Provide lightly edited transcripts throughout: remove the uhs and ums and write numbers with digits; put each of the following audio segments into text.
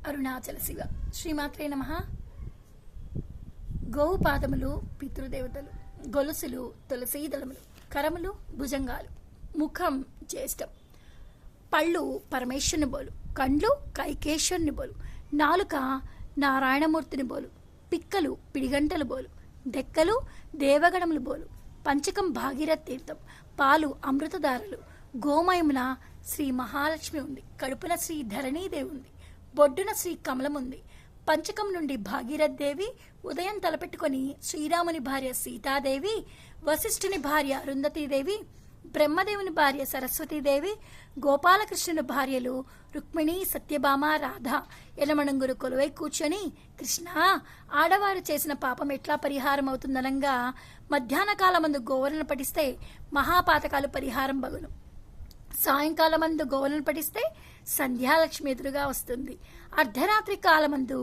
అరుణాచల శివ. శ్రీమాత్రే నమః. గోవు పాదములు పితృదేవతలు, గొలుసులు తులసీదళములు, కరములు భుజంగాలు, ముఖం జ్యేష్టం, పళ్ళు పరమేశ్వరుని బోలు, కండ్లు కైకేశ్వరుని బోలు, నాలుక నారాయణమూర్తిని బోలు, పిక్కలు పిడిగంటలు బోలు, డెక్కలు దేవగణములు బోలు, పంచకం భాగీరథ తీర్థం, పాలు అమృతధారలు, గోమయమున శ్రీ మహాలక్ష్మి ఉంది, కడుపున శ్రీ ధరణీదేవి ఉంది, బొడ్డున శ్రీ కమలం ఉంది. పంచకం నుండి భాగీరథ దేవి, ఉదయం తలపెట్టుకొని శ్రీరాముని భార్య సీతాదేవి, వశిష్ఠుని భార్య అరుంధతీదేవి, బ్రహ్మదేవుని భార్య సరస్వతీదేవి, గోపాలకృష్ణుని భార్యలు రుక్మిణి సత్యభామ రాధ ఎలమణంగురు కొలువై కూర్చొని, కృష్ణ ఆడవారు చేసిన పాపం ఎట్లా పరిహారం అవుతుందనంగా, మధ్యాహ్న కాలమందు గోవలను పఠిస్తే మహాపాతకాలు పరిహారం బగును, సాయంకాలమందు గోవలను పఠిస్తే సంధ్యాలక్ష్మి ఎదురుగా వస్తుంది, అర్ధరాత్రి కాలమందు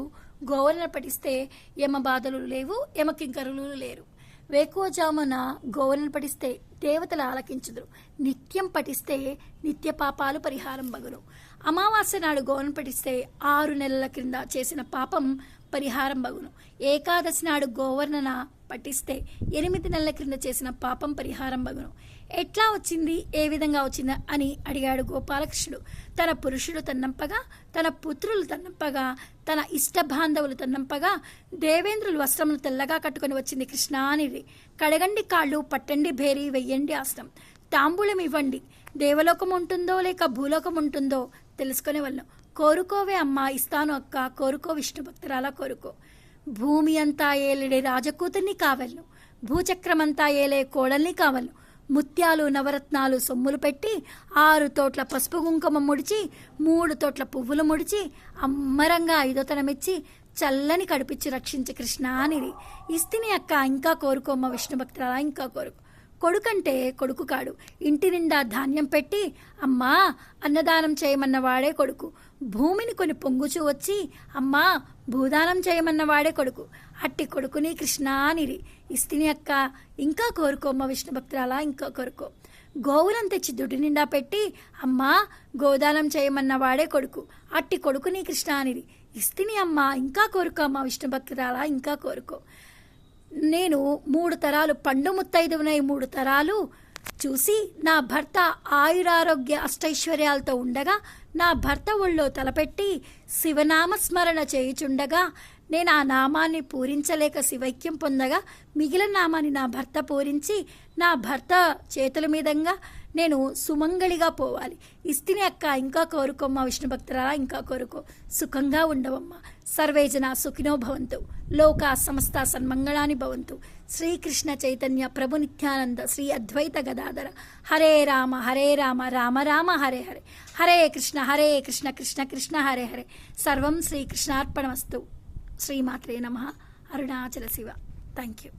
గోవలను పఠిస్తే యమ బాధలు లేవు, యమకింకరులు లేరు, వేకువజామున గోవలను పఠిస్తే దేవతలు ఆలకించుదురు, నిత్యం పఠిస్తే నిత్య పాపాలు పరిహారం బగును, అమావాస్య నాడు గోవలను పఠిస్తే 6 నెలల క్రింద చేసిన పాపం పరిహారం బగును, ఏకాదశి నాడు గోవర్ణన పఠిస్తే 8 నెలల క్రింద చేసిన పాపం పరిహారం బగును. ఎట్లా వచ్చింది, ఏ విధంగా వచ్చిందా అని అడిగాడు గోపాలకృష్ణుడు. తన పురుషుడు తన్నంపగా, తన పుత్రులు తన్నంపగా, తన ఇష్ట బాంధవులు తన్నంపగా, దేవేంద్రులు వస్త్రములు తెల్లగా కట్టుకొని వచ్చింది కృష్ణ అనేది. కడగండి కాళ్ళు, పట్టండి భేరి, వెయ్యండి ఆసనం, తాంబూలం ఇవ్వండి, దేవలోకం ఉంటుందో లేక భూలోకం ఉంటుందో తెలుసుకునే వాళ్ళం. కోరుకోవే అమ్మా, ఇస్తాను అక్క, కోరుకో విష్ణు భక్తురాలా కోరుకో. భూమి అంతా ఏలేడే రాజకూతుర్ని కావలను, భూచక్రమంతా ఏలే కోడల్ని కావలను, ముత్యాలు నవరత్నాలు సొమ్ములు పెట్టి 6 తోట్ల పసుపు కుంకుమ ముడిచి, 3 తోట్ల పువ్వులు ముడిచి, అమ్మరంగా 5వ తనమిచ్చి చల్లని కడుపిచ్చి రక్షించి కృష్ణ అనేది. ఇస్తిని అక్క, ఇంకా కోరుకోమ్మ విష్ణు భక్తురాలా, ఇంకా కోరుకో. కొడుకంటే కొడుకు కాడు, ఇంటి నిండా ధాన్యం పెట్టి అమ్మా అన్నదానం చేయమన్నవాడే కొడుకు, భూమిని కొని పొంగుచూ వచ్చి అమ్మా భూదానం చేయమన్నవాడే కొడుకు, అట్టి కొడుకుని కృష్ణ అనిరి. ఇస్తిని అక్క, ఇంకా కోరుకోమ్మ విష్ణు భక్తురాలా, ఇంకా కోరుకో. గోవులను తెచ్చి దుడ్డు నిండా పెట్టి అమ్మా గోదానం చేయమన్నవాడే కొడుకు, అట్టి కొడుకుని కృష్ణ అనిరి. ఇస్తిని అమ్మ, ఇంకా కోరుకో అమ్మ విష్ణు భక్తురాలా, ఇంకా కోరుకో. నేను 3 తరాలు పండు ముత్తైదువునై 3 తరాలు చూసి నా భర్త ఆయురారోగ్య అష్టైశ్వర్యాలతో ఉండగా, నా భర్త ఒళ్ళో తలపెట్టి శివనామస్మరణ చేయుచుండగా, నేను ఆ నామాన్ని పూరించలేక శివైక్యం పొందగా, మిగిలిన నామాన్ని నా భర్త పూరించి నా భర్త చేతుల మీదంగా నేను సుమంగళిగా పోవాలి. ఇస్తిని అక్క, ఇంకా కోరుకోమ్మ విష్ణు భక్తురాలా, ఇంకా కోరుకో. సుఖంగా ఉండవమ్మ. సర్వేజన సుఖినో భవంతు, లోకా సమస్త సన్మంగళాని భవంతు. శ్రీకృష్ణ చైతన్య ప్రభు నిత్యానంద శ్రీ అద్వైత గదాధర. హరే రామ హరే రామ రామ రామ హరే హరే, హరే కృష్ణ కృష్ణ కృష్ణ హరే హరే. సర్వం శ్రీకృష్ణార్పణమస్తు. శ్రీమాత్రే నమః. అరుణాచల శివ. Thank you.